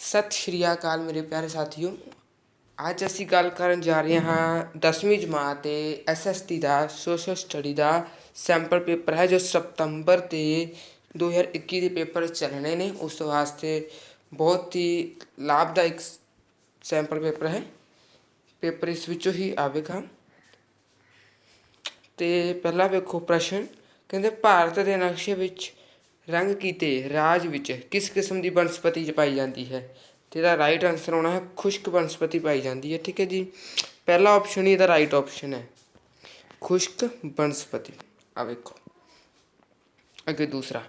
ਸਤਿ ਸ਼੍ਰੀ ਅਕਾਲ ਮੇਰੇ ਪਿਆਰੇ ਸਾਥੀਓ। ਅੱਜ ਅਸੀਂ ਗੱਲ ਕਰਨ ਜਾ ਰਹੇ ਹਾਂ 10ਵੀਂ ਜਮਾਤ ਦੇ SST ਦਾ ਸੋਸ਼ਲ ਸਟੱਡੀ ਦਾ ਸੈਂਪਲ ਪੇਪਰ ਹੈ ਜੋ ਸਤੰਬਰ ਤੇ 2021 ਦੇ ਪੇਪਰ ਚੱਲਣੇ ਨੇ। ਉਸ ਵਾਸਤੇ ਬਹੁਤ ਹੀ ਲਾਭਦਾਇਕ ਸੈਂਪਲ ਪੇਪਰ ਹੈ। ਪੇਪਰ ਇਸ ਵਿੱਚੋਂ ਹੀ ਆਵੇਗਾ। ਤੇ ਪਹਿਲਾ ਵੇਖੋ ਪ੍ਰਸ਼ਨ, ਕਹਿੰਦੇ ਭਾਰਤ ਦੇ ਨਕਸ਼ੇ ਵਿੱਚ ਰੰਗ ਕੀਤੇ ਰਾਜ ਵਿੱਚ ਕਿਸ ਕਿਸਮ ਦੀ ਬਨਸਪਤੀ ਪਾਈ ਜਾਂਦੀ ਹੈ। ਤੇ ਇਹਦਾ ਰਾਈਟ ਆਨਸਰ ਆਉਣਾ ਹੈ ਖੁਸ਼ਕ ਬਨਸਪਤੀ ਪਾਈ ਜਾਂਦੀ ਹੈ। ਠੀਕ ਹੈ ਜੀ, ਪਹਿਲਾ ਆਪਸ਼ਨ ਹੀ ਇਹਦਾ ਰਾਈਟ ਆਪਸ਼ਨ ਹੈ, ਖੁਸ਼ਕ ਬਨਸਪਤੀ। ਆ ਵੇਖੋ ਅੱਗੇ ਦੂਸਰਾ,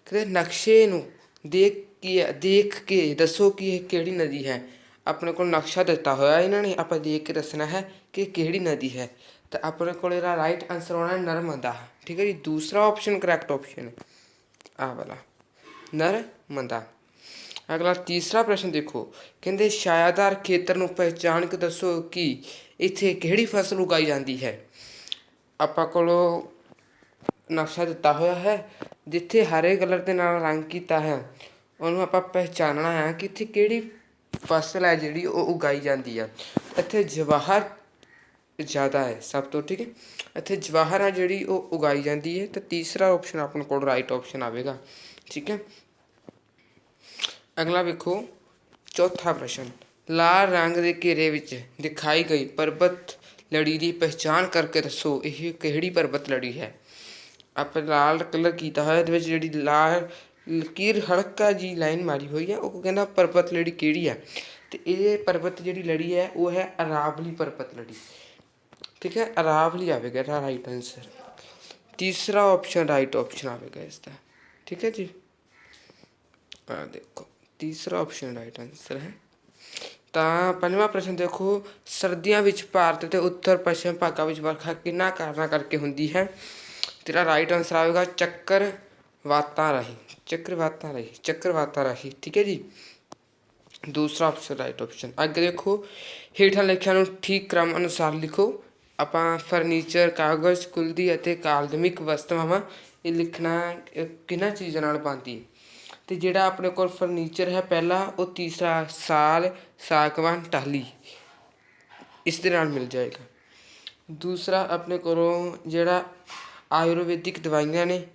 ਕਹਿੰਦੇ ਨਕਸ਼ੇ ਨੂੰ ਦੇਖ ਕੇ ਦੱਸੋ ਕਿ ਇਹ ਕਿਹੜੀ ਨਦੀ ਹੈ। ਆਪਣੇ ਕੋਲ ਨਕਸ਼ਾ ਦਿੱਤਾ ਹੋਇਆ, ਇਹਨਾਂ ਨੇ ਆਪਾਂ ਦੇਖ ਕੇ ਦੱਸਣਾ ਹੈ ਕਿ ਕਿਹੜੀ ਨਦੀ ਹੈ। ਤਾਂ ਆਪਣੇ ਕੋਲ ਇਹਦਾ ਰਾਈਟ ਆਨਸਰ ਆਉਣਾ ਨਰਮਦਾ। ਠੀਕ ਹੈ ਜੀ, ਦੂਸਰਾ ਆਪਸ਼ਨ ਕਰੈਕਟ ਆਪਸ਼ਨ ਹੈ ਆਹ ਵਾਲਾ ਨਰਮਦਾ। ਅਗਲਾ ਤੀਸਰਾ ਪ੍ਰਸ਼ਨ ਦੇਖੋ, ਕਹਿੰਦੇ ਛਾਇਆਦਾਰ ਖੇਤਰ ਨੂੰ ਪਹਿਚਾਣ ਕੇ ਦੱਸੋ ਕਿ ਇੱਥੇ ਕਿਹੜੀ ਫਸਲ ਉਗਾਈ ਜਾਂਦੀ ਹੈ। ਆਪਾਂ ਕੋਲ ਨਕਸ਼ਾ ਦਿੱਤਾ ਹੋਇਆ ਹੈ, ਜਿੱਥੇ ਹਰੇ ਕਲਰ ਦੇ ਨਾਲ ਰੰਗ ਕੀਤਾ ਹੈ ਉਹਨੂੰ ਆਪਾਂ ਪਹਿਚਾਨਣਾ ਹੈ ਕਿ ਇੱਥੇ ਕਿਹੜੀ ਫਸਲ ਹੈ ਜਿਹੜੀ ਉਹ ਉਗਾਈ ਜਾਂਦੀ ਆ। ਇੱਥੇ ਜਵਾਹਰ ਜ਼ਿਆਦਾ ਹੈ ਸਭ ਤੋਂ। ਠੀਕ ਹੈ, ਇੱਥੇ ਜਵਾਹਰ ਹੈ ਜਿਹੜੀ ਉਹ ਉਗਾਈ ਜਾਂਦੀ ਹੈ। ਤਾਂ ਤੀਸਰਾ ਆਪਸ਼ਨ ਆਪਣੇ ਕੋਲ ਰਾਈਟ ਆਪਸ਼ਨ ਆਵੇਗਾ। ਠੀਕ ਹੈ, ਅਗਲਾ ਵੇਖੋ ਚੌਥਾ ਪ੍ਰਸ਼ਨ, ਲਾਲ ਰੰਗ ਦੇ ਘੇਰੇ ਵਿੱਚ ਦਿਖਾਈ ਗਈ ਪਰਬਤ ਲੜੀ ਦੀ ਪਹਿਚਾਣ ਕਰਕੇ ਦੱਸੋ ਇਹ ਕਿਹੜੀ ਪਰਬਤ ਲੜੀ ਹੈ। ਆਪਾਂ ਲਾਲ ਕਲਰ ਕੀਤਾ ਹੋਇਆ, ਇਹਦੇ ਵਿੱਚ ਜਿਹੜੀ ਲਾਲ ਲਕੀਰ ਹਲਕਾ ਜੀ ਲਾਈਨ ਮਾਰੀ ਹੋਈ ਹੈ, ਉਹ ਕਹਿੰਦਾ ਪਰਬਤ ਲੜੀ ਕਿਹੜੀ ਹੈ। ਤੇ ਇਹ ਪਰਬਤ ਜਿਹੜੀ ਲੜੀ ਹੈ ਉਹ ਹੈ ਅਰਾਵਲੀ ਪਰਬਤ ਲੜੀ। ਠੀਕ ਹੈ, ਅਰਾਵਲੀ ਆਵੇਗਾ ਇਹਦਾ ਰਾਈਟ ਆਨਸਰ। ਤੀਸਰਾ ਆਪਸ਼ਨ ਰਾਈਟ ਆਪਸ਼ਨ ਆਵੇਗਾ ਇਸਦਾ। ਠੀਕ ਹੈ ਜੀ, ਆ ਦੇਖੋ ਤੀਸਰਾ ਆਪਸ਼ਨ ਰਾਈਟ ਆਨਸਰ ਹੈ। ਤਾਂ ਪੰਜਵਾਂ ਪ੍ਰਸ਼ਨ ਦੇਖੋ, ਸਰਦੀਆਂ ਵਿੱਚ ਭਾਰਤ ਅਤੇ ਉੱਤਰ ਪੱਛਮ ਭਾਗਾਂ ਵਿੱਚ ਵਰਖਾ ਕਿੰਨਾ ਕਾਰਨਾਂ ਕਰਕੇ ਹੁੰਦੀ ਹੈ। ਤੇਰਾ ਰਾਈਟ ਆਨਸਰ ਆਵੇਗਾ ਚੱਕਰਵਾਤਾਂ ਰਾਹੀਂ। ਠੀਕ ਹੈ ਜੀ, ਦੂਸਰਾ ਆਪਸ਼ਨ ਰਾਈਟ ਆਪਸ਼ਨ। ਅੱਗੇ ਦੇਖੋ, ਹੇਠਾਂ ਲਿਖਿਆਂ ਨੂੰ ਠੀਕ ਕ੍ਰਮ ਅਨੁਸਾਰ ਲਿਖੋ। ਆਪਾਂ ਫਰਨੀਚਰ, ਕਾਗਜ਼, ਕੁਲਦੀ ਅਤੇ ਅਕਾਦਮਿਕ ਵਸਤੂਆਂ ਇਹ ਲਿਖਣਾ ਕਿਹਨਾਂ ਚੀਜ਼ਾਂ ਨਾਲ ਬਣਦੀ ਹੈ। ਅਤੇ ਜਿਹੜਾ ਆਪਣੇ ਕੋਲ ਫਰਨੀਚਰ ਹੈ ਪਹਿਲਾ, ਉਹ ਤੀਸਰਾ ਸਾਲ, ਸਾਗਵਾਨ, ਟਾਹਲੀ ਇਸ ਦੇ ਨਾਲ ਮਿਲ ਜਾਏਗਾ। ਦੂਸਰਾ ਆਪਣੇ ਕੋਲੋਂ ਜਿਹੜਾ ਆਯੁਰਵੈਦਿਕ ਦਵਾਈਆਂ ਨੇ,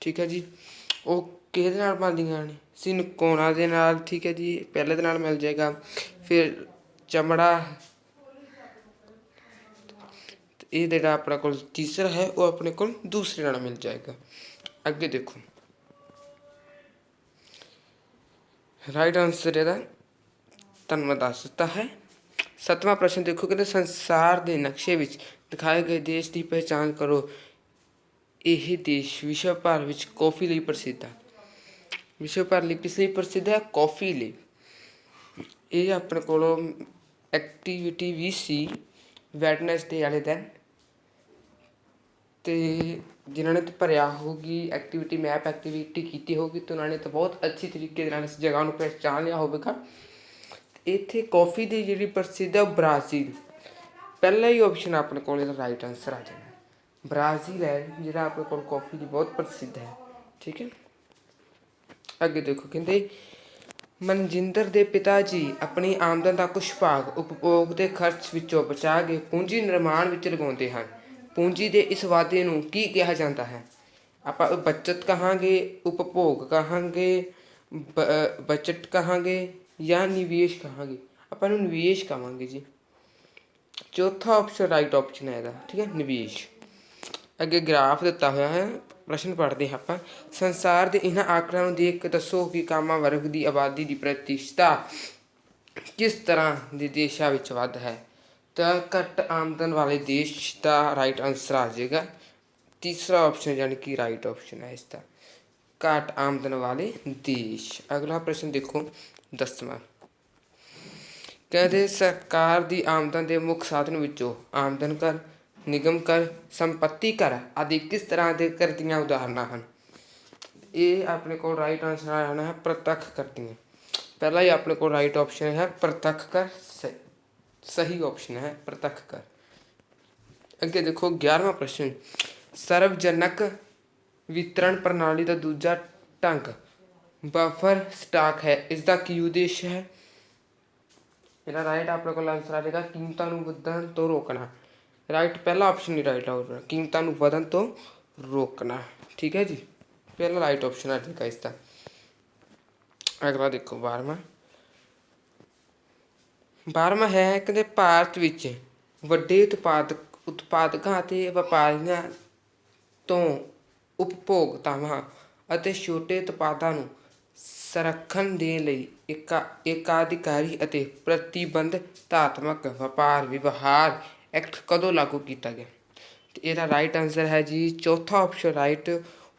ਠੀਕ ਹੈ ਜੀ, ਉਹ ਕਿਹਦੇ ਨਾਲ ਬਣਦੀਆਂ ਨੇ, ਸਿਨਕੋਨਾ ਦੇ ਨਾਲ। ਠੀਕ ਹੈ ਜੀ, ਪਹਿਲੇ ਦੇ ਨਾਲ ਮਿਲ ਜਾਏਗਾ। ਫਿਰ ਚਮੜਾ, ਇਹ ਜਿਹੜਾ ਆਪਣਾ ਕੋਲ ਤੀਸਰਾ ਹੈ ਉਹ ਆਪਣੇ ਕੋਲ ਦੂਸਰੇ ਨਾਲ ਮਿਲ ਜਾਏਗਾ। ਅੱਗੇ ਦੇਖੋ ਰਾਈਟ ਆਨਸਰ ਇਹਦਾ ਤੁਹਾਨੂੰ ਮੈਂ ਦੱਸ ਦਿੱਤਾ ਹੈ। ਸੱਤਵਾਂ ਪ੍ਰਸ਼ਨ ਦੇਖੋ, ਕਹਿੰਦੇ ਸੰਸਾਰ ਦੇ ਨਕਸ਼ੇ ਵਿੱਚ ਦਿਖਾਏ ਗਏ ਦੇਸ਼ ਦੀ ਪਹਿਚਾਣ ਕਰੋ। ਇਹ ਦੇਸ਼ ਵਿਸ਼ਵ ਭਰ ਵਿੱਚ ਕੌਫੀ ਲਈ ਪ੍ਰਸਿੱਧ ਹੈ। ਵਿਸ਼ਵ ਭਰ ਲਈ ਕਿਸ ਲਈ ਪ੍ਰਸਿੱਧ ਹੈ? ਕੌਫੀ ਲਈ। ਇਹ ਆਪਣੇ ਕੋਲੋਂ ਐਕਟੀਵਿਟੀ ਵੀ ਸੀ ਵੈਡਨਸਡੇ ਵਾਲੇ ਦਿਨ, ਅਤੇ ਜਿਨ੍ਹਾਂ ਨੇ ਤਾਂ ਭਰਿਆ ਹੋਊਗੀ ਐਕਟੀਵਿਟੀ ਮੈਪ ਐਕਟੀਵਿਟੀ ਕੀਤੀ ਹੋਊਗੀ ਤਾਂ ਉਹਨਾਂ ਨੇ ਤਾਂ ਬਹੁਤ ਅੱਛੀ ਤਰੀਕੇ ਦੇ ਨਾਲ ਇਸ ਜਗ੍ਹਾ ਨੂੰ ਪਹਿਚਾਣ ਲਿਆ ਹੋਵੇਗਾ। ਇੱਥੇ ਕੌਫੀ ਦੀ ਜਿਹੜੀ ਪ੍ਰਸਿੱਧ ਹੈ ਉਹ ਬ੍ਰਾਜ਼ੀਲ। ਪਹਿਲਾ ਹੀ ਆਪਸ਼ਨ ਆਪਣੇ ਕੋਲ ਇਹਦਾ ਰਾਈਟ ਆਨਸਰ ਆ ਜਾਣਾ, ਬ੍ਰਾਜ਼ੀਲ ਹੈ ਜਿਹੜਾ ਆਪਣੇ ਕੋਲ ਕੌਫੀ ਦੀ ਬਹੁਤ ਪ੍ਰਸਿੱਧ ਹੈ। ਠੀਕ ਹੈ, ਅੱਗੇ ਦੇਖੋ, ਕਹਿੰਦੇ ਮਨਜਿੰਦਰ ਦੇ ਪਿਤਾ ਜੀ ਆਪਣੀ ਆਮਦਨ ਦਾ ਕੁਛ ਭਾਗ ਉਪਭੋਗ ਦੇ ਖਰਚ ਵਿੱਚੋਂ ਬਚਾ ਕੇ ਪੂੰਜੀ ਨਿਰਮਾਣ ਵਿੱਚ ਲਗਾਉਂਦੇ ਹਨ। ਪੂੰਜੀ ਦੇ ਇਸ ਵਾਧੇ ਨੂੰ ਕੀ ਕਿਹਾ ਜਾਂਦਾ ਹੈ? ਆਪਾਂ ਬੱਚਤ ਕਹਾਂਗੇ, ਉਪਭੋਗ ਕਹਾਂਗੇ, ਬਜਟ ਕਹਾਂਗੇ ਜਾਂ ਨਿਵੇਸ਼ ਕਹਾਂਗੇ। ਆਪਾਂ ਇਹਨੂੰ ਨਿਵੇਸ਼ ਕਹਾਂਗੇ ਜੀ। ਚੌਥਾ ਆਪਸ਼ਨ ਰਾਈਟ ਆਪਸ਼ਨ ਹੈ ਇਹਦਾ। ਠੀਕ ਹੈ, ਨਿਵੇਸ਼। ਅੱਗੇ ਗ੍ਰਾਫ ਦਿੱਤਾ ਹੋਇਆ ਹੈ, ਪ੍ਰਸ਼ਨ ਪੜ੍ਹਦੇ ਹਾਂ ਆਪਾਂ। ਸੰਸਾਰ ਦੇ ਇਹਨਾਂ ਆંકੜਿਆਂ ਨੂੰ ਦੇਖ ਕੇ ਦੱਸੋ ਕਿ ਕਾਮਾ ਵਰਗ ਦੀ ਆਬਾਦੀ ਦੀ ਪ੍ਰਤੀਸ਼ਤਾ ਕਿਸ ਤਰ੍ਹਾਂ ਦੇ ਦੇਸ਼ਾਂ ਵਿੱਚ ਵੱਧ ਹੈ। ਤਾਂ ਘੱਟ ਆਮਦਨ ਵਾਲੇ ਦੇਸ਼ ਦਾ ਰਾਈਟ ਆਨਸਰ ਆ ਜਾਏਗਾ ਤੀਸਰਾ ਆਪਸ਼ਨ, ਯਾਨੀ ਕਿ ਰਾਈਟ ਆਪਸ਼ਨ ਹੈ ਇਸਦਾ, ਘੱਟ ਆਮਦਨ ਵਾਲੇ ਦੇਸ਼। ਅਗਲਾ ਪ੍ਰਸ਼ਨ ਦੇਖੋ 10ਵਾਂ, ਕਹਿੰਦੇ ਸਰਕਾਰ ਦੀ ਆਮਦਨ ਦੇ ਮੁੱਖ ਸਾਧਨ ਵਿੱਚੋਂ ਆਮਦਨ ਕਰ, ਨਿਗਮ ਕਰ, ਸੰਪੱਤੀ ਕਰ ਆਦਿ ਕਿਸ ਤਰ੍ਹਾਂ ਦੇ ਕਰ ਦੀਆਂ ਉਦਾਹਰਨਾਂ ਹਨ। ਇਹ ਆਪਣੇ ਕੋਲ ਰਾਈਟ ਆਨਸਰ ਆਉਣਾ ਹੈ ਪ੍ਰਤੱਖ ਕਰ ਦੀਆਂ। ਪਹਿਲਾ ਹੀ ਆਪਣੇ ਕੋਲ ਰਾਈਟ ਆਪਸ਼ਨ ਹੈ ਪ੍ਰਤੱਖ ਕਰ, ਸਹੀ ਆਪਸ਼ਨ ਹੈ ਪ੍ਰਤੱਖ ਕਰ। ਅੱਗੇ ਦੇਖੋ 11ਵਾਂ ਪ੍ਰਸ਼ਨ, ਸਰਵਜਨਕ ਵਿਤਰਣ ਪ੍ਰਣਾਲੀ ਦਾ ਦੂਜਾ ਢੰਗ ਬਫਰ ਸਟਾਕ ਹੈ, ਇਸ ਦਾ ਕੀ ਉਦੇਸ਼ ਹੈ? ਇਹਦਾ ਰਾਈਟ ਆਪਣੇ ਕੋਲ ਆਂਸਰ ਆ ਜਾਏਗਾ ਕੀਮਤਾਂ ਨੂੰ ਵਧਣ ਤੋਂ ਰੋਕਣਾ। ਰਾਈਟ ਪਹਿਲਾ ਆਪਸ਼ਨ ਹੀ ਰਾਈਟ ਆਊਗਾ, ਕੀਮਤਾਂ ਨੂੰ ਵਧਣ ਤੋਂ ਰੋਕਣਾ। ਠੀਕ ਹੈ ਜੀ, ਪਹਿਲਾ ਰਾਈਟ ਆਪਸ਼ਨ ਆ ਜਾਏਗਾ ਇਸ ਦਾ। ਅਗਲਾ ਦੇਖੋ 12ਵਾਂ ਹੈ, ਕਹਿੰਦੇ ਭਾਰਤ ਵਿੱਚ ਵੱਡੇ ਉਤਪਾਦਕਾਂ ਅਤੇ ਵਪਾਰੀਆਂ ਤੋਂ ਉਪਭੋਗਤਾਵਾਂ ਅਤੇ ਛੋਟੇ ਉਤਪਾਦਾਂ ਨੂੰ ਸੰਰਖਣ ਦੇਣ ਲਈ ਏਕਾਧਿਕਾਰੀ ਅਤੇ ਪ੍ਰਤਿਬੰਧਾਤਮਕ ਵਪਾਰ ਵਿਵਹਾਰ ਐਕਟ ਕਦੋਂ ਲਾਗੂ ਕੀਤਾ ਗਿਆ? ਤੇ ਇਹਦਾ ਰਾਈਟ ਆਂਸਰ ਹੈ ਜੀ ਚੌਥਾ ਆਪਸ਼ਨ ਰਾਈਟ,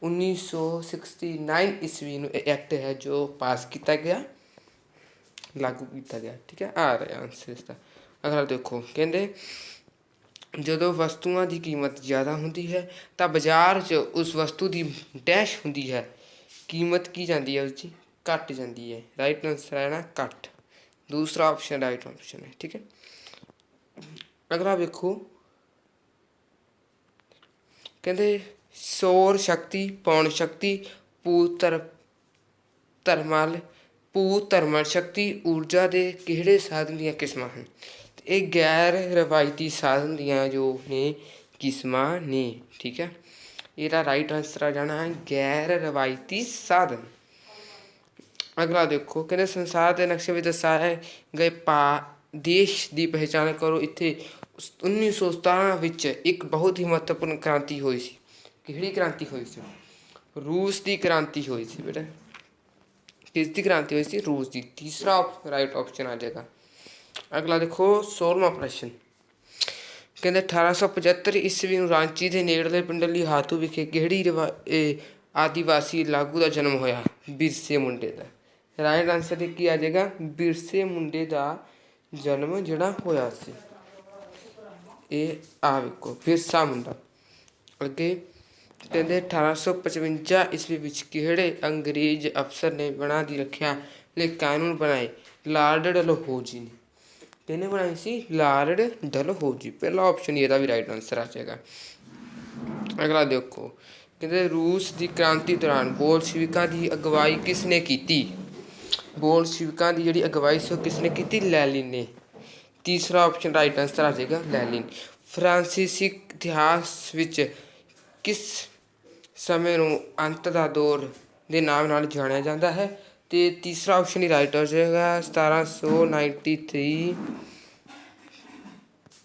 1969 ਈਸਵੀ ਨੂੰ ਇਹ ਐਕਟ ਹੈ ਜੋ ਪਾਸ ਕੀਤਾ ਗਿਆ, ਲਾਗੂ ਕੀਤਾ ਗਿਆ। ਠੀਕ ਹੈ, ਆ ਰਿਹਾ ਆਂਸਰ ਇਸ ਦਾ। ਅਗਲਾ ਦੇਖੋ, ਕਹਿੰਦੇ ਜਦੋਂ ਵਸਤੂਆਂ ਦੀ ਕੀਮਤ ਜ਼ਿਆਦਾ ਹੁੰਦੀ ਹੈ ਤਾਂ ਬਾਜ਼ਾਰ 'ਚ ਉਸ ਵਸਤੂ ਦੀ ਡੈਸ਼ ਹੁੰਦੀ ਹੈ, ਕੀਮਤ ਕੀ ਜਾਂਦੀ ਹੈ ਉਸਦੀ? ਘੱਟ ਜਾਂਦੀ ਹੈ। ਰਾਈਟ ਆਂਸਰ ਹੈ ਨਾ ਘੱਟ, ਦੂਸਰਾ ਆਪਸ਼ਨ ਰਾਈਟ ਆਪਸ਼ਨ ਹੈ। ਠੀਕ ਹੈ, ਅਗਲਾ ਵੇਖੋ, ਕਹਿੰਦੇ ਸੌਰ ਸ਼ਕਤੀ, ਪੌਣ ਸ਼ਕਤੀ, ਭੂ-ਥਰਮਲ ਸ਼ਕਤੀ ਊਰਜਾ ਦੇ ਕਿਹੜੇ ਸਾਧਨ ਦੀਆਂ ਕਿਸਮਾਂ ਹਨ? ਇਹ ਗੈਰ ਰਵਾਇਤੀ ਸਾਧਨ ਦੀਆਂ ਜੋ ਨੇ ਕਿਸਮਾਂ ਨੇ। ਠੀਕ ਹੈ, ਇਹਦਾ ਰਾਈਟ ਆਂਸਰ ਆ ਜਾਣਾ ਹੈ ਗੈਰ ਰਵਾਇਤੀ ਸਾਧਨ। ਅਗਲਾ ਦੇਖੋ, ਕਹਿੰਦੇ ਸੰਸਾਰ ਦੇ ਨਕਸ਼ੇ ਵਿੱਚ ਦਰਸਾਏ ਗਏ ਦੇਸ਼ ਦੀ ਪਹਿਚਾਣ ਕਰੋ। ਇੱਥੇ 1917 ਵਿੱਚ ਇੱਕ ਬਹੁਤ ਹੀ ਮਹੱਤਵਪੂਰਨ ਕ੍ਰਾਂਤੀ ਹੋਈ ਸੀ। ਕਿਹੜੀ ਕ੍ਰਾਂਤੀ ਹੋਈ ਸੀ? ਰੂਸ ਦੀ ਕ੍ਰਾਂਤੀ ਹੋਈ ਸੀ ਬੇਟਾ। ਕਿਸ ਦੀ ਕ੍ਰਾਂਤੀ ਹੋਈ ਸੀ? ਰੂਸ ਦੀ। ਤੀਸਰਾ ਰਾਈਟ ਆਪਸ਼ਨ ਆ ਜਾਏਗਾ। ਅਗਲਾ ਦੇਖੋ 16ਵਾਂ ਪ੍ਰਸ਼ਨ, ਕਹਿੰਦੇ 1875 ਈਸਵੀ ਨੂੰ ਰਾਂਚੀ ਦੇ ਨੇੜਲੇ ਪਿੰਡ ਲਿਹਾਤੂ ਵਿਖੇ ਕਿਹੜੀ ਆਦੀਵਾਸੀ ਲਾਗੂ ਦਾ ਜਨਮ ਹੋਇਆ? ਬਿਰਸੇ ਮੁੰਡੇ ਦਾ। ਰਾਈਟ ਆਂਸਰ ਕੀ ਆ ਜਾਏਗਾ? ਬਿਰਸੇ ਮੁੰਡੇ ਦਾ ਜਨਮ ਜਿਹੜਾ ਹੋਇਆ ਸੀ, ਇਹ ਆ ਵੇਖੋ ਬਿਰਸਾ ਮੁੰਡਾ। ਅੱਗੇ ਕਹਿੰਦੇ 1855 ਈਸਵੀ ਵਿੱਚ ਕਿਹੜੇ ਅੰਗਰੇਜ਼ ਅਫਸਰ ਨੇ ਵਣਾਂ ਦੀ ਰੱਖਿਆ ਲਈ ਕਾਨੂੰਨ ਬਣਾਏ? ਲਾਰਡ ਡਲਹੌਜ਼ੀ ਨੇ। ਕਿਹਨੇ ਬਣਾਈ ਸੀ? ਲਾਰਡ ਡਲਹੌਜ਼ੀ। ਪਹਿਲਾ ਆਪਸ਼ਨ ਇਹਦਾ ਵੀ ਰਾਈਟ ਆਂਸਰ ਆ ਜਾਏਗਾ। ਅਗਲਾ ਦੇਖੋ, ਕਹਿੰਦੇ ਰੂਸ ਦੀ ਕ੍ਰਾਂਤੀ ਦੌਰਾਨ ਬੋਲਸ਼ਿਵਿਕਾਂ ਦੀ ਅਗਵਾਈ ਕਿਸ ਨੇ ਕੀਤੀ? ਬੋਲਸ਼ਿਵਿਕਾਂ ਦੀ ਜਿਹੜੀ ਅਗਵਾਈ ਸੀ ਉਹ ਕਿਸ ਨੇ ਕੀਤੀ? ਲੈਨਿਨ ਨੇ। ਤੀਸਰਾ ਆਪਸ਼ਨ ਰਾਈਟ ਆਂਸਰ ਆ ਜਾਏਗਾ ਲੈਨਿਨ। ਫਰਾਂਸੀਸੀ ਇਤਿਹਾਸ ਵਿੱਚ ਕਿਸ ਸਮੇਂ ਨੂੰ ਅੰਤ ਦਾ ਦੌਰ ਦੇ ਨਾਮ ਨਾਲ ਜਾਣਿਆ ਜਾਂਦਾ ਹੈ? ਤੇ ਤੀਸਰਾ ਆਪਸ਼ਨ ਹੀ ਰਾਈਟ ਹੋ ਜਾਏਗਾ 1793।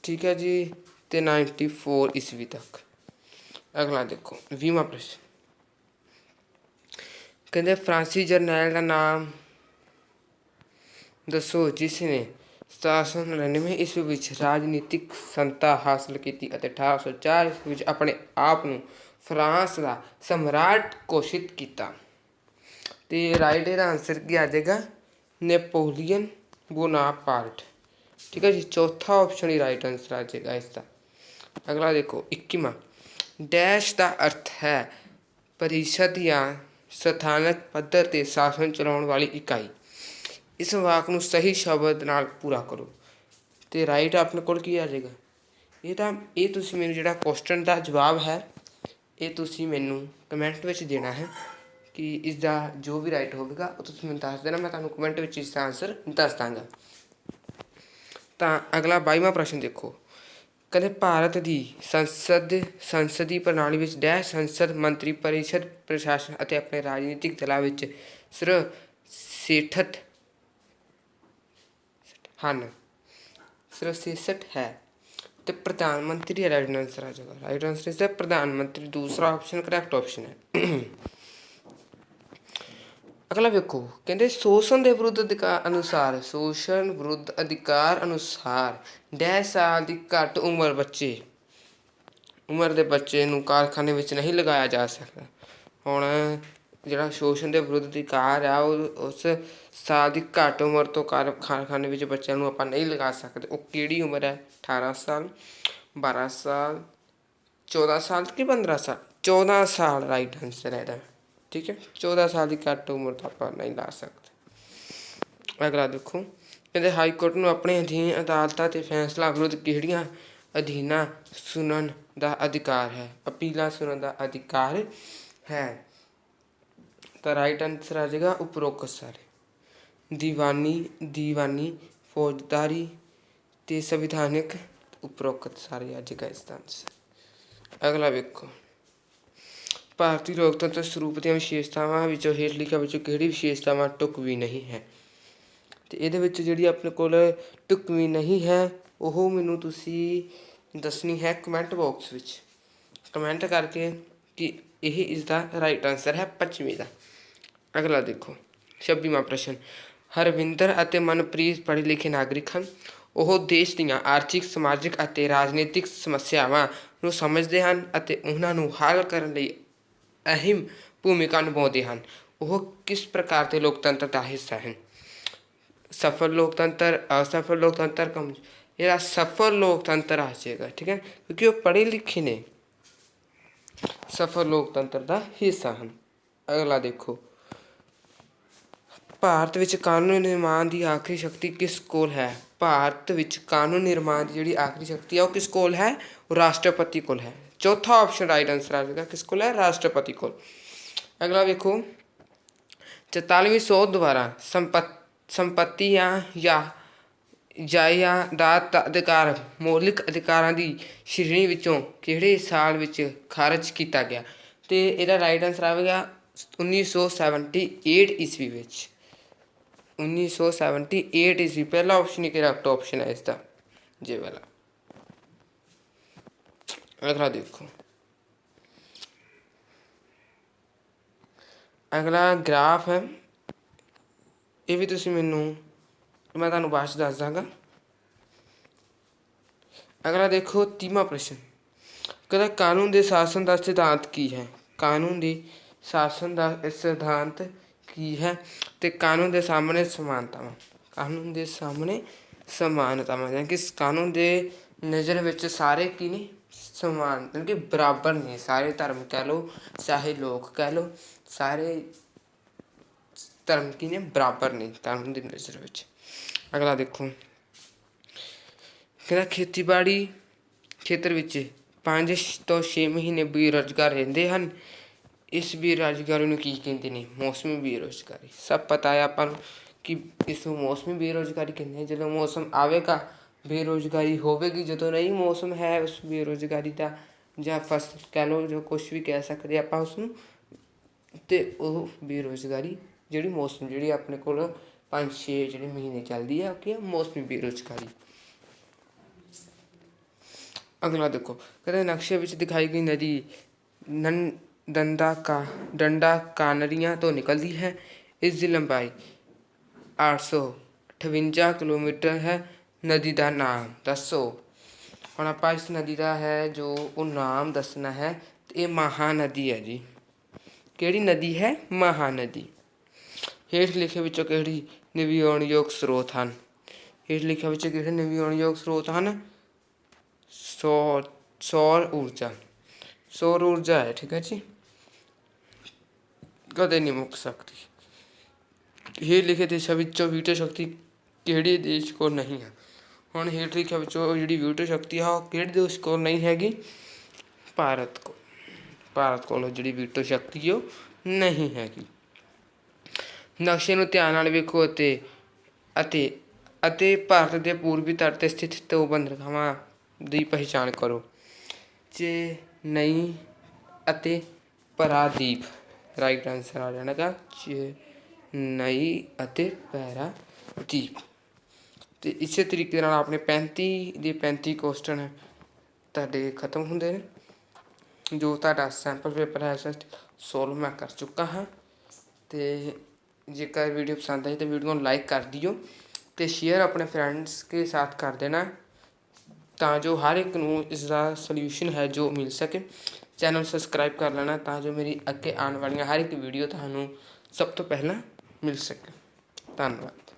ਠੀਕ ਹੈ ਜੀ, ਤੇ 94 ਈਸਵੀ ਤੱਕ। ਅਗਲਾ ਦੇਖੋ 20ਵਾਂ ਪ੍ਰਸ਼ਨ, ਕਹਿੰਦੇ ਫਰਾਂਸੀ ਜਰਨੈਲ ਦਾ ਨਾਮ ਦੱਸੋ ਜਿਸ ਨੇ 1799 ਈਸਵੀ ਵਿੱਚ ਰਾਜਨੀਤਿਕ ਸੰਤਾ ਹਾਸਲ ਕੀਤੀ ਅਤੇ 1804 ਈਸਵੀ ਵਿੱਚ ਆਪਣੇ ਆਪ ਨੂੰ ਫਰਾਂਸ ਦਾ ਸਮਰਾਟ ਘੋਸ਼ਿਤ ਕੀਤਾ? ਤੇ ਰਾਈਟ ਇਹਦਾ ਆਂਸਰ ਕੀ ਆ ਜਾਏਗਾ? Napoleon Bonaparte. ਠੀਕ ਹੈ ਜੀ, ਚੌਥਾ ਆਪਸ਼ਨ ਹੀ ਰਾਈਟ ਆਂਸਰ ਆ ਜਾਏਗਾ ਇਸ ਦਾ। ਅਗਲਾ ਦੇਖੋ 21ਵਾਂ, ਡੈਸ਼ ਦਾ ਅਰਥ ਹੈ ਪਰਿਸ਼ਦ ਜਾਂ ਸਥਾਨਕ ਪੱਧਰ 'ਤੇ ਸ਼ਾਸਨ ਚਲਾਉਣ ਵਾਲੀ ਇਕਾਈ। ਇਸ ਵਾਕ ਨੂੰ ਸਹੀ ਸ਼ਬਦ ਨਾਲ ਪੂਰਾ ਕਰੋ। ਤੇ ਰਾਈਟ ਆਪਣੇ ਕੋਲ ਕੀ ਆ ਜਾਏਗਾ? ਇਹ ਤੁਸੀਂ ਮੈਨੂੰ ਜਿਹੜਾ ਕੁਐਸਚਨ ਦਾ ਜਵਾਬ ਹੈ ਇਹ ਤੁਸੀਂ ਮੈਨੂੰ ਕਮੈਂਟ ਵਿੱਚ ਦੇਣਾ ਹੈ ਕਿ ਇਸ ਦਾ ਜੋ ਵੀ ਰਾਈਟ ਹੋਵੇਗਾ ਉਹ ਤੁਸੀਂ ਮੈਨੂੰ ਦੱਸ ਦੇਣਾ, ਮੈਂ ਤੁਹਾਨੂੰ ਕਮੈਂਟ ਵਿੱਚ ਇਸ ਦਾ ਆਂਸਰ ਦੱਸ ਦਾਂਗਾ। ਤਾਂ ਅਗਲਾ 22ਵਾਂ ਪ੍ਰਸ਼ਨ ਦੇਖੋ, ਕਹਿੰਦੇ ਭਾਰਤ ਦੀ ਸੰਸਦੀ ਪ੍ਰਣਾਲੀ ਵਿੱਚ ਡੈਸ਼ ਸੰਸਦ ਮੰਤਰੀ ਪਰਿਸ਼ਦ ਪ੍ਰਸ਼ਾਸਨ ਅਤੇ ਆਪਣੇ ਰਾਜਨੀਤਿਕ ਦਲਾਂ ਵਿੱਚ ਸਰਵਸ਼੍ਰੇਸ਼ਠ ਹਨ। ਸਰਵਸ਼੍ਰੇਸ਼ਠ ਹੈ ਤੇ ਪ੍ਰਧਾਨ ਮੰਤਰੀ ਰਾਈਟ ਆਂਸਰ ਆ ਜਾਏਗਾ। ਰਾਈਟ ਆਂਸਰ ਇਸ ਦਾ ਪ੍ਰਧਾਨ ਮੰਤਰੀ, ਦੂਸਰਾ ਆਪਸ਼ਨ ਕਰੈਕਟ ਆਪਸ਼ਨ ਹੈ। ਅਗਲਾ ਵੇਖੋ, ਕਹਿੰਦੇ ਸ਼ੋਸ਼ਣ ਵਿਰੁੱਧ ਅਧਿਕਾਰ ਅਨੁਸਾਰ ਡੈਸ਼ ਸਾਲ ਦੀ ਘੱਟ ਉਮਰ ਦੇ ਬੱਚੇ ਨੂੰ ਕਾਰਖਾਨੇ ਵਿੱਚ ਨਹੀਂ ਲਗਾਇਆ ਜਾ ਸਕਦਾ। ਹੁਣ ਜਿਹੜਾ ਸ਼ੋਸ਼ਣ ਦੇ ਵਿਰੁੱਧ ਅਧਿਕਾਰ ਆ ਉਹ ਉਸ ਸਾਲ ਦੀ ਘੱਟ ਉਮਰ ਤੋਂ ਕਾਰਖਾਨੇ ਵਿੱਚ ਬੱਚਿਆਂ ਨੂੰ ਆਪਾਂ ਨਹੀਂ ਲਗਾ ਸਕਦੇ। ਉਹ ਕਿਹੜੀ ਉਮਰ ਹੈ? 18 ਸਾਲ, 12 ਸਾਲ, 14 ਸਾਲ ਕਿ 15 ਸਾਲ? 14 ਸਾਲ ਰਾਈਟ ਆਂਸਰ ਹੈ ਇਹਦਾ। ਠੀਕ ਹੈ, 14 ਸਾਲ ਦੀ ਘੱਟ ਉਮਰ ਤੋਂ ਆਪਾਂ ਨਹੀਂ ਲਾ ਸਕਦੇ। ਅਗਲਾ ਦੇਖੋ, ਕਹਿੰਦੇ ਹਾਈ ਕੋਰਟ ਨੂੰ ਆਪਣੇ ਅਧੀਨ ਅਦਾਲਤਾਂ ਅਤੇ ਫੈਸਲਾ ਵਿਰੁੱਧ ਕਿਹੜੀਆਂ ਅਧੀਨਾਂ ਸੁਣਨ ਦਾ ਅਧਿਕਾਰ ਹੈ? ਅਪੀਲਾਂ ਸੁਣਨ ਦਾ ਅਧਿਕਾਰ ਹੈ। ਤਾਂ ਰਾਈਟ ਆਂਸਰ ਆ ਜਾਏਗਾ ਉਪਰੋਕਤ ਸਾਰੇ। ਦੀਵਾਨੀ ਫੌਜਦਾਰੀ ਤੇ ਸੰਵਿਧਾਨਿਕ ਉਪਰੋਕਤ ਸਾਰੇ ਆ ਜਾਏਗਾ ਇਸਦਾ ਆਂਸਰ। ਅਗਲਾ ਵੇਖੋ, ਭਾਰਤੀ ਲੋਕਤੰਤਰ ਸਰੂਪ ਦੀਆਂ ਵਿਸ਼ੇਸ਼ਤਾਵਾਂ ਵਿੱਚੋਂ ਹੇਠ ਲਿਖਿਆਂ ਵਿੱਚੋਂ ਕਿਹੜੀ ਵਿਸ਼ੇਸ਼ਤਾਵਾਂ ਢੁਕਵੀਂ ਨਹੀਂ ਹੈ। ਤੇ ਇਹਦੇ ਵਿੱਚ ਜਿਹੜੀ ਆਪਣੇ ਕੋਲ ਢੁਕਵੀਂ ਨਹੀਂ ਹੈ ਉਹ ਮੈਨੂੰ ਤੁਸੀਂ ਦੱਸਣੀ ਹੈ ਕਮੈਂਟ ਬਾਕਸ ਵਿੱਚ, ਕਮੈਂਟ ਕਰਕੇ ਕਿ ਇਹ ਇਸਦਾ ਰਾਈਟ ਆਂਸਰ ਹੈ 25ਵੀਂ ਦਾ। ਅਗਲਾ ਦੇਖੋ 26ਵਾਂ ਪ੍ਰਸ਼ਨ, ਹਰਵਿੰਦਰ ਅਤੇ ਮਨਪ੍ਰੀਤ ਪੜ੍ਹੇ ਲਿਖੇ ਨਾਗਰਿਕ ਹਨ। ਉਹ ਦੇਸ਼ ਦੀਆਂ ਆਰਥਿਕ, ਸਮਾਜਿਕ ਅਤੇ ਰਾਜਨੀਤਿਕ ਸਮੱਸਿਆਵਾਂ ਨੂੰ ਸਮਝਦੇ ਹਨ ਅਤੇ ਉਹਨਾਂ ਨੂੰ ਹੱਲ ਕਰਨ ਲਈ ਅਹਿਮ ਭੂਮਿਕਾ ਨਿਭਾਉਂਦੇ ਹਨ। ਉਹ ਕਿਸ ਪ੍ਰਕਾਰ ਦੇ ਲੋਕਤੰਤਰ ਦਾ ਹਿੱਸਾ ਹਨ। ਸਫਲ ਲੋਕਤੰਤਰ, ਅਸਫਲ ਲੋਕਤੰਤਰ, ਜਿਹੜਾ ਸਫਲ ਲੋਕਤੰਤਰ ਆ ਜਾਏਗਾ, ਠੀਕ ਹੈ, ਕਿਉਂਕਿ ਉਹ ਪੜ੍ਹੇ ਲਿਖੇ ਨੇ, ਸਫਲ ਲੋਕਤੰਤਰ ਦਾ ਹਿੱਸਾ ਹਨ। ਅਗਲਾ ਦੇਖੋ, ਭਾਰਤ ਵਿੱਚ ਕਾਨੂੰਨ ਨਿਰਮਾਣ ਦੀ ਆਖਰੀ ਸ਼ਕਤੀ ਕਿਸ ਕੋਲ ਹੈ। ਭਾਰਤ ਵਿੱਚ ਕਾਨੂੰਨ ਨਿਰਮਾਣ ਦੀ ਜਿਹੜੀ ਆਖਰੀ ਸ਼ਕਤੀ ਹੈ ਉਹ ਕਿਸ ਕੋਲ ਹੈ, ਉਹ ਰਾਸ਼ਟਰਪਤੀ ਕੋਲ ਹੈ। ਚੌਥਾ ਆਪਸ਼ਨ ਰਾਈਟ ਆਂਸਰ ਆ ਜਾਏਗਾ, ਕਿਸ ਕੋਲ ਹੈ, ਰਾਸ਼ਟਰਪਤੀ ਕੋਲ। ਅਗਲਾ ਵੇਖੋ, 44ਵੀਂ ਸੋਧ ਦੁਆਰਾ ਸੰਪੱਤੀਆਂ ਜਾਂ ਜਾਇਦਾਦ ਦਾ ਅਧਿਕਾਰ ਮੌਲਿਕ ਅਧਿਕਾਰਾਂ ਦੀ ਸ਼੍ਰੇਣੀ ਵਿੱਚੋਂ ਕਿਹੜੇ ਸਾਲ ਵਿੱਚ ਖਾਰਜ ਕੀਤਾ ਗਿਆ। ਤੇ ਇਹਦਾ ਰਾਈਟ ਆਂਸਰ ਆਵੇਗਾ 1978 ਈਸਵੀ ਵਿੱਚ। 1978 ਈਸਵੀ ਪਹਿਲਾ ਆਪਸ਼ਨ ਹੀ ਕਰੈਕਟ ਆਪਸ਼ਨ ਹੈ ਇਸਦਾ, ਜੇ ਵਾਲਾ। ਅਗਲਾ ਦੇਖੋ, ਅਗਲਾ ਗ੍ਰਾਫ ਹੈ, ਇਹ ਵੀ ਤੁਸੀਂ ਮੈਂ ਤੁਹਾਨੂੰ ਬਾਅਦ 'ਚ ਦੱਸ ਦਾਂਗਾ। ਅਗਲਾ ਦੇਖੋ 30ਵਾਂ ਪ੍ਰਸ਼ਨ, ਕਹਿੰਦਾ ਕਾਨੂੰਨ ਦੇ ਸ਼ਾਸਨ ਦਾ ਸਿਧਾਂਤ ਕੀ ਹੈ। ਕਾਨੂੰਨ ਦੇ ਸ਼ਾਸਨ ਦਾ ਸਿਧਾਂਤ ਕੀ ਹੈ। ਤੇ ਕਾਨੂੰਨ ਦੇ ਸਾਹਮਣੇ ਸਮਾਨਤਾਵਾਂ, ਕਾਨੂੰਨ ਦੇ ਸਾਹਮਣੇ ਸਮਾਨਤਾਵਾਂ, ਯਾਨੀ ਕਿ ਕਾਨੂੰਨ ਦੇ ਨਜ਼ਰ ਵਿੱਚ ਸਾਰੇ ਕੀ ਨੇ, ਸਮਾਨ, ਯਾਨੀ ਕਿ ਬਰਾਬਰ ਨੇ। ਸਾਰੇ ਧਰਮ ਕਹਿ ਲਓ, ਚਾਹੇ ਲੋਕ ਕਹਿ ਲਓ, ਸਾਰੇ ਧਰਮ ਕੀ ਨੇ, ਬਰਾਬਰ ਨੇ ਕਾਨੂੰਨ ਦੀ ਨਜ਼ਰ ਵਿੱਚ। ਅਗਲਾ ਦੇਖੋ, ਕਹਿੰਦਾ ਖੇਤੀਬਾੜੀ ਖੇਤਰ ਵਿੱਚ 5 ਤੋਂ 6 ਮਹੀਨੇ ਬੇਰੁਜ਼ਗਾਰ ਰਹਿੰਦੇ ਹਨ। ਇਸ ਬੇਰੁਜ਼ਗਾਰੀ ਨੂੰ ਕੀ ਕਹਿੰਦੇ ਨੇ, ਮੌਸਮੀ ਬੇਰੁਜ਼ਗਾਰੀ। ਸਭ ਪਤਾ ਹੈ ਆਪਾਂ ਨੂੰ ਕਿ ਇਸ ਨੂੰ ਮੌਸਮੀ ਬੇਰੁਜ਼ਗਾਰੀ ਕਹਿੰਦੇ ਨੇ। ਜਦੋਂ ਮੌਸਮ ਆਵੇਗਾ ਬੇਰੁਜ਼ਗਾਰੀ ਹੋਵੇਗੀ, ਜਦੋਂ ਨਹੀਂ ਮੌਸਮ ਹੈ ਉਸ ਬੇਰੁਜ਼ਗਾਰੀ ਦਾ, ਜਾਂ ਫਸਲ ਕਹਿ ਲਓ, ਜੋ ਕੁਛ ਵੀ ਕਹਿ ਸਕਦੇ ਆਪਾਂ ਉਸਨੂੰ, ਅਤੇ ਉਹ ਬੇਰੁਜ਼ਗਾਰੀ ਜਿਹੜੀ ਮੌਸਮ ਜਿਹੜੀ ਆਪਣੇ ਕੋਲ 5-6 ਜਿਹੜੇ ਮਹੀਨੇ ਚੱਲਦੀ ਹੈ, ਉਹ ਕੀ ਹੈ, ਮੌਸਮੀ ਬੇਰੁਜ਼ਗਾਰੀ। ਅਗਲਾ ਦੇਖੋ, ਕਹਿੰਦੇ ਨਕਸ਼ੇ ਵਿੱਚ ਦਿਖਾਈ ਗਈ ਨਦੀ ਡੰਡਾ ਕਾਨਰੀਆਂ ਤੋਂ ਨਿਕਲਦੀ ਹੈ। ਇਸ ਦੀ ਲੰਬਾਈ 858 ਕਿਲੋਮੀਟਰ ਹੈ। ਨਦੀ ਦਾ ਨਾਮ ਦੱਸੋ। ਹੁਣ ਆਪਾਂ ਇਸ ਨਦੀ ਦਾ ਹੈ ਜੋ ਉਹ ਨਾਮ ਦੱਸਣਾ ਹੈ, ਅਤੇ ਇਹ ਮਹਾਨਦੀ ਹੈ ਜੀ। ਕਿਹੜੀ ਨਦੀ ਹੈ, ਮਹਾਨਦੀ। ਹੇਠ ਲਿਖੇ ਵਿੱਚੋਂ ਕਿਹੜੀ ਨਵਿਆਉਣਯੋਗ ਸਰੋਤ ਹਨ। ਹੇਠ ਲਿਖੇ ਵਿੱਚੋਂ ਕਿਹੜੇ ਨਵਿਆਉਣਯੋਗ ਸਰੋਤ ਹਨ। ਸੌਰ ਊਰਜਾ ਹੈ, ਠੀਕ ਹੈ ਜੀ, ਕਦੇ ਨਹੀਂ ਮੁੱਕ ਸਕਦੀ। ਹੇਠ ਲਿਖੇ ਦੇਸ਼ਾਂ ਵਿੱਚੋਂ ਵੀਟੋ ਸ਼ਕਤੀ ਕਿਹੜੇ ਦੇਸ਼ ਕੋਲ ਨਹੀਂ ਹੈ। ਹੁਣ ਹੇਠ ਲਿਖਿਆਂ ਵਿੱਚੋਂ ਜਿਹੜੀ ਵੀਟੋ ਸ਼ਕਤੀ ਆ ਉਹ ਕਿਹੜੇ ਦੇਸ਼ ਕੋਲ ਨਹੀਂ ਹੈਗੀ, ਭਾਰਤ ਕੋਲ। ਭਾਰਤ ਕੋਲ ਜਿਹੜੀ ਵੀਟੋ ਸ਼ਕਤੀ ਉਹ ਨਹੀਂ ਹੈਗੀ। ਨਕਸ਼ੇ ਨੂੰ ਧਿਆਨ ਨਾਲ ਵੇਖੋ ਅਤੇ ਭਾਰਤ ਦੇ ਪੂਰਬੀ ਤੱਟ 'ਤੇ ਸਥਿਤ ਦੋ ਬੰਦਰਗਾਹਾਂ ਦੀ ਪਹਿਚਾਣ ਕਰੋ। ਚੇਨਈ ਅਤੇ ਪਾਰਾਦੀਪ ਰਾਈਟ ਆਂਸਰ ਆ ਜਾਣਾਗਾ, ਚੇਨਈ ਅਤੇ ਪਾਰਾਦੀਪ। ਅਤੇ ਇਸੇ ਤਰੀਕੇ ਨਾਲ ਆਪਣੇ 35 ਕੁਐਸਚਨ ਤੁਹਾਡੇ ਖਤਮ ਹੁੰਦੇ ਨੇ। ਜੋ ਤੁਹਾਡਾ ਸੈਂਪਲ ਪੇਪਰ ਹੈ ਸੋਲਵ ਮੈਂ ਕਰ ਚੁੱਕਾ ਹਾਂ। ਅਤੇ ਜੇਕਰ ਵੀਡੀਓ ਪਸੰਦ ਆਈ ਤਾਂ ਵੀਡੀਓ ਨੂੰ ਲਾਈਕ ਕਰ ਦਿਓ ਅਤੇ ਸ਼ੇਅਰ ਆਪਣੇ ਫਰੈਂਡਸ ਕੇ ਸਾਥ ਕਰ ਦੇਣਾ, ਤਾਂ ਜੋ ਹਰ ਇੱਕ ਨੂੰ ਇਸ ਦਾ ਸੋਲਿਊਸ਼ਨ ਹੈ ਜੋ ਮਿਲ ਸਕੇ। ਚੈਨਲ ਸਬਸਕ੍ਰਾਈਬ ਕਰ ਲੈਣਾ ਤਾਂ ਜੋ ਮੇਰੀ ਅੱਗੇ ਆਉਣ ਵਾਲੀਆਂ ਹਰ ਇੱਕ ਵੀਡੀਓ ਤੁਹਾਨੂੰ ਸਭ ਤੋਂ ਪਹਿਲਾਂ ਮਿਲ ਸਕੇ। ਧੰਨਵਾਦ।